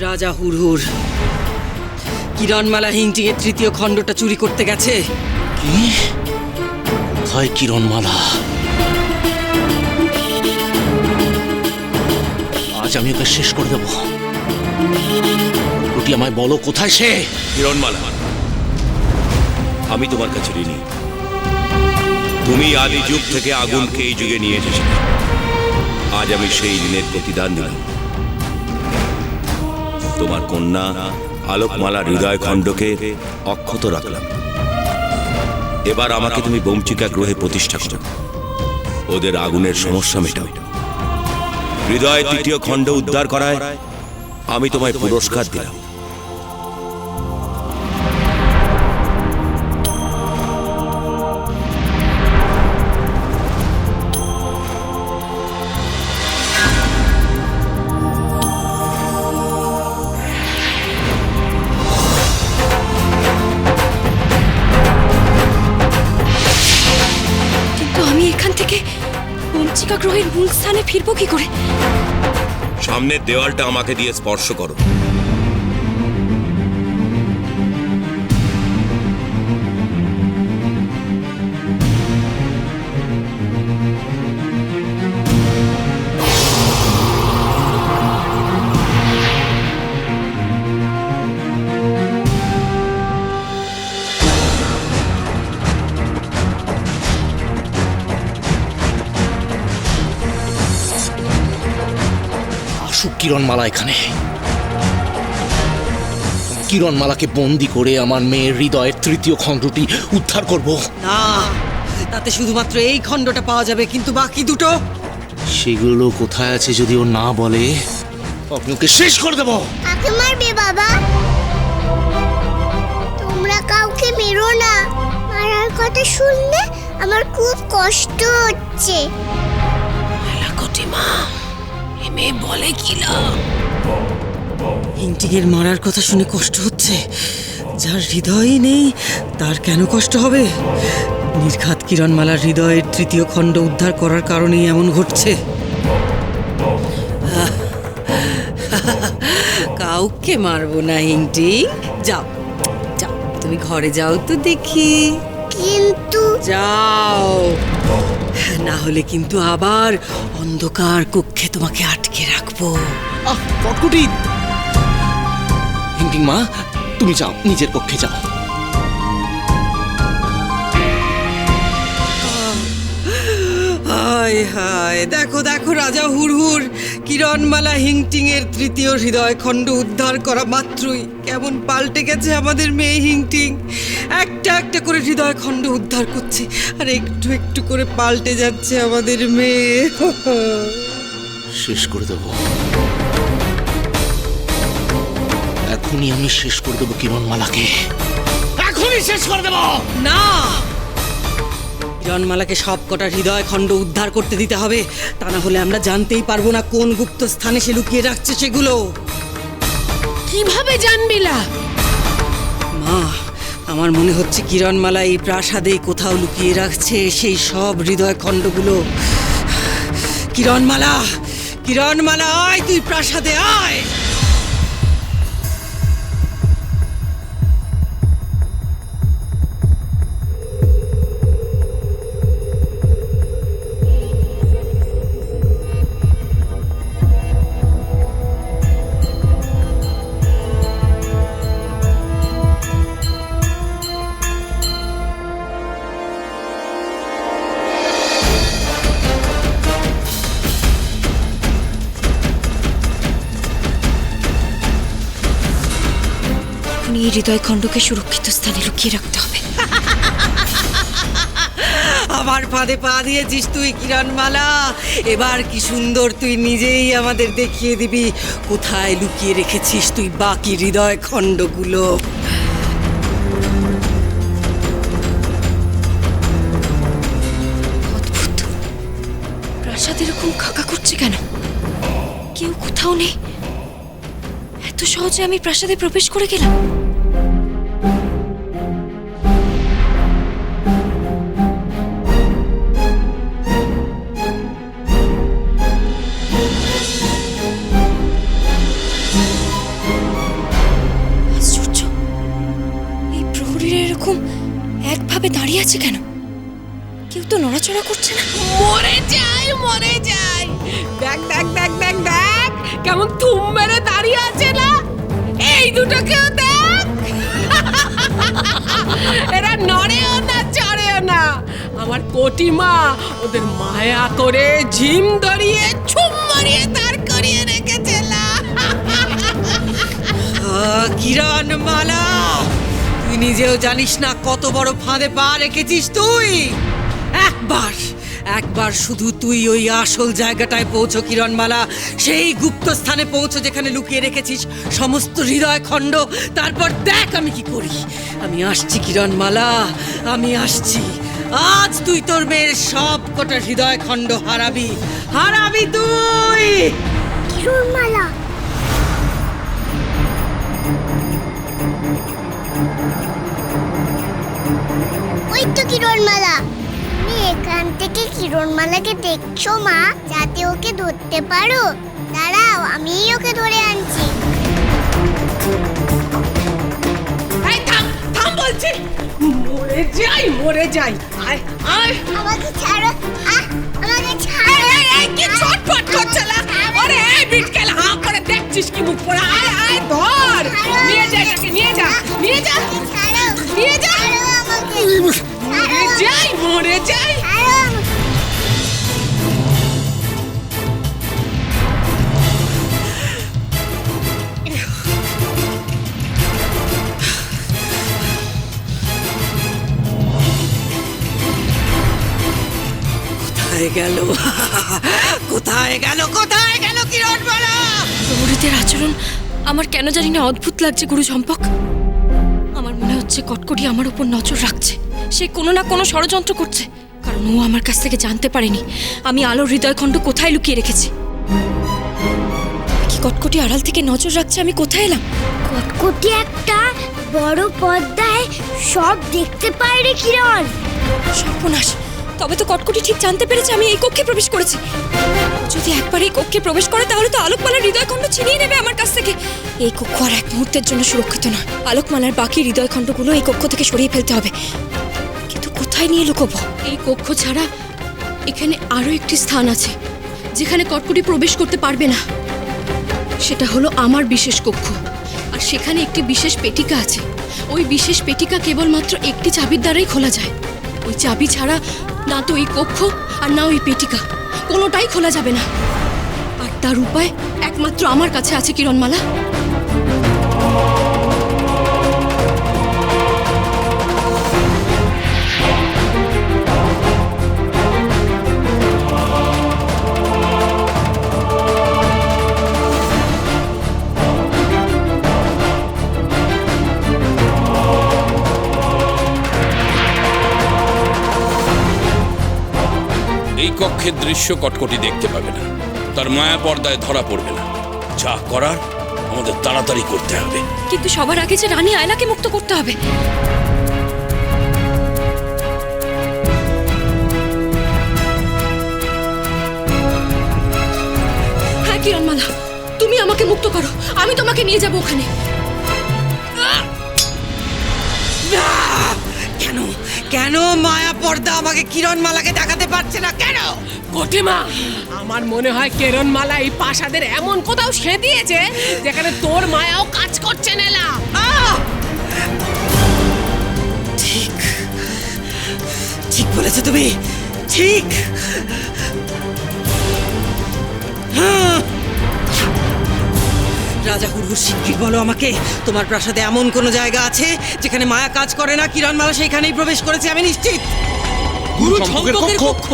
রাজা হুড়হুর কিরণমালা হিংটিং এর তৃতীয় খণ্ডটা চুরি করতে গেছে। কি? কোথায় কিরণমালা? আজ আমি ওকে শেষ করে দেব। রুটি আমায় বলো, কোথায় সে? কিরণমালা, আমি তোমার কাছে ঋণী। তুমি আদি যুগ থেকে আগুনকে এই যুগে নিয়ে এসেছিলে। আজ আমি সেই ঋণের প্রতিদান দিলাম। তোমার কন্যা আলোকমালার হৃদয় খণ্ডকে অক্ষত রাখলাম। এবার আমাকে তুমি বমচিকা গ্রহে প্রতিষ্ঠা করো। ওদের আগুনের সমস্যা মেটাও। হৃদয় তৃতীয় খণ্ড উদ্ধার করায় আমি তোমায় পুরস্কার দিলাম। বমচিকা গ্রহের মূল স্থানে ফিরবো কি করে? সামনের দেওয়ালটা আমাকে দিয়ে স্পর্শ করো। কিরণমালা এখানে। কিরণমালাকে বন্দি করে আমার মেয়ের হৃদয়ের তৃতীয় খণ্ডটি উদ্ধার করব। না, তাতে শুধুমাত্র এই খণ্ডটা পাওয়া যাবে, কিন্তু বাকি দুটো সেগুলো কোথায় আছে যদি ও না বলে, আপনি ওকে শেষ করে দেব। কাকে মারবে বাবা? তোমরা কাউকে মেরো না। মারার কথা শুনলে আমার খুব কষ্ট হচ্ছে। মা, এ মেয়ে বলে কিলা? হিংটিংয়ের মারার কথা শুনে কষ্ট হচ্ছে? যার হৃদয়ই নেই তার কেন কষ্ট হবে? নির্ঘাত কিরণমালার হৃদয়ের তৃতীয় খণ্ড উদ্ধার করার কারণেই এমন ঘটছে। কাউকে মারবো না হিংটিং, যাও যাও, তুমি ঘরে যাও তো দেখি। কিন্তু যাও, না হলে কিন্তু আবার অন্ধকার কক্ষে তোমাকে আটকে রাখবো। কটকুটি, হিংটিং মা, তুমি যাও, নিজের কক্ষে যাও। হায় হায়, দেখো দেখো রাজা হুড়হুড় কিরণমালা হিংটিং এর তৃতীয় হৃদয় খণ্ড উদ্ধার করা মাত্রই কেমন পাল্টে গেছে আমাদের মেয়ে হিংটিং। একটা একটা করে হৃদয় খণ্ড উদ্ধার করছে, আর একটু একটু করে পাল্টে যাচ্ছে আমাদের মেয়ে। শেষ করে দেব, এখনই আমি শেষ করে দেবো কিরণমালাকে, এখনই শেষ করে দেব। না, কিরণমালাকে সব কটা হৃদয় খণ্ড উদ্ধার করতে দিতে হবে, তা না হলে আমরা জানতেই পারবো না কোন গুপ্ত স্থানে সে লুকিয়ে রাখছে সেগুলো। কিভাবে জানবিলা? মা, আমার মনে হচ্ছে কিরণমালা এই প্রাসাদে কোথাও লুকিয়ে রাখছে সেই সব হৃদয় খণ্ডগুলো। কিরণমালা, কিরণমালা, আয়, তুই প্রাসাদে আয়। এই হৃদয় খণ্ডকে সুরক্ষিত স্থানে লুকিয়ে রাখতে হবে। আমার ফাঁদে পা দিয়েছিস তুই কিরণমালা। এবার কি সুন্দর তুই নিজেই আমাদের দেখিয়ে দিবি কোথায় লুকিয়ে রেখেছিস তুই বাকি হৃদয় খণ্ডগুলো। অদ্ভুত, প্রাসাদ এরকম খাকা করছে কেন? কেউ কোথাও নেই। এত সহজে আমি প্রাসাদে প্রবেশ করে গেলাম। ভাবে দাঁড়িয়ে আছে কেন? কেউ তো নড়াচড়া করছে না। মরে যাই মরে যাই, দেখ দেখ দেখ দেখ দেখ কেমন থুম মেরে দাঁড়িয়ে আছে না, এই দুটোকেও দেখ। এরা নড়েও না চড়েও না, আমার কোটিমা ওদের মায়া করে ঝিম ধরিয়ে ছুম মারিয়ে দাঁড় করিয়ে রেখেছে না। কিরণমালা, তুই নিজেও জানিস না কত বড় ফাঁদে পা রেখেছিস তুই। একবার শুধু তুই ওই আসল জায়গাটায় পৌঁছো কিরণমালা, সেই গুপ্ত স্থানে পৌঁছো যেখানে লুকিয়ে রেখেছিস সমস্ত হৃদয় খণ্ড। তারপর দেখ আমি কি করি। আমি আসছি কিরণমালা, আমি আসছি। আজ তুই তোর মেয়ের সব কটা হৃদয় খণ্ড হারাবি, হারাবি তুই। কিরণমালা, ওই তো কিরণমালা। তুমি এখান থেকে কিরণমালাকে দেখছো মা, যাতে ওকে ধরতে পারো? দাঁড়াও, আমিই ওকে ধরে আনছি। এই থাম থাম বলছি, মরে যাই। আয় আয়, আমাকে ছাড়ো, আমাকে ছাড়ো। এই কি ছটফট করছে না? আরে এই বিটকেল হাঁ করে দেখছিস কি মুখ পড়া? আয় আয় ধর, নিয়ে যা এটাকে, নিয়ে যা নিয়ে যা ছাড়ো, নিয়ে যা। ছাড়ো আমাকে। মরে যাই। ছাড়ো আমাকে। কোথায় গেল, কোথায় গেল, কোথায় গেল কিরণমালা? প্রহরীদের আচরণ আমার কেন জানি না অদ্ভুত লাগছে গুরু ঝম্পক। আমার মনে হচ্ছে কটকটি আমার উপর নজর রাখছে। সে কোনো না কোনো ষড়যন্ত্র করছে, কারণ ও আমার কাছ থেকে জানতে পারেনি আমি আলোর হৃদয়খণ্ড কোথায় লুকিয়ে রেখেছি। কি কটকটি আড়াল থেকে নজর রাখছে আমি কোথায় এলাম? কটকটি একটা বড় পর্দায় সব দেখতে পায় রে কিরণ। সর্বনাশ, তবে তো কটকটি ঠিক জানতে পেরেছে আমি এই কক্ষে প্রবেশ করেছি। ও যদি একবার এই কক্ষে প্রবেশ করে তাহলে তো আলোকমালার হৃদয়খণ্ড ছিনিয়ে নেবে আমার কাছ থেকে। এই কক্ষ আর এক মুহূর্তের জন্য সুরক্ষিত নয়। আলোকমালার বাকি হৃদয়খণ্ডগুলো এই কক্ষ থেকে সরিয়ে ফেলতে হবে। কিন্তু কোথায় নিয়ে লুকোবো? এই কক্ষ ছাড়া এখানে আরো একটি স্থান আছে যেখানে কটকটি প্রবেশ করতে পারবে না। সেটা হলো আমার বিশেষ কক্ষ, আর সেখানে একটি বিশেষ পেটিকা আছে। ওই বিশেষ পেটিকা কেবলমাত্র একটি চাবির দ্বারাই খোলা যায়। ওই চাবি ছাড়া না তো এই কক্ষ আর না ওই পেটিকা, কোনোটাই খোলা যাবে না। আর তার উপায় একমাত্র আমার কাছে আছে কিরণমালা। এই কক্ষের দৃশ্য কটকটি দেখতে পাবে না, তার মায়া পর্দায় ধরা পড়বে না। যা করার আমাদের তাড়াতাড়ি করতে হবে। কিন্তু সবার আগে যে রানী আয়লাকে মুক্ত করতে হবে। হ্যাঁ কিরণমালা, তুমি আমাকে মুক্ত করো, আমি তোমাকে নিয়ে যাব ওখানে। কেন, কেন মায়া পর্দা আমাকে কিরণমালাকে দেখাতে পারছে না কেন? কোটিমা, আমার মনে হয় কিরণমালা এই প্রাসাদের এমন কোথাও সেদিয়েছে যেখানে তোর মায়াও কাজ করছে না। ঠিক, ঠিক বলেছো তুমি, ঠিক। হ্যাঁ। রাজা হুড়হুড়, শিগগির বলো আমাকে, তোমার প্রাসাদে এমন কোনো জায়গা আছে যেখানে মায়া কাজ করে না? কিরণমালা সেইখানেই প্রবেশ করেছে আমি নিশ্চিত। গুরু ঝম্পকের কক্ষ।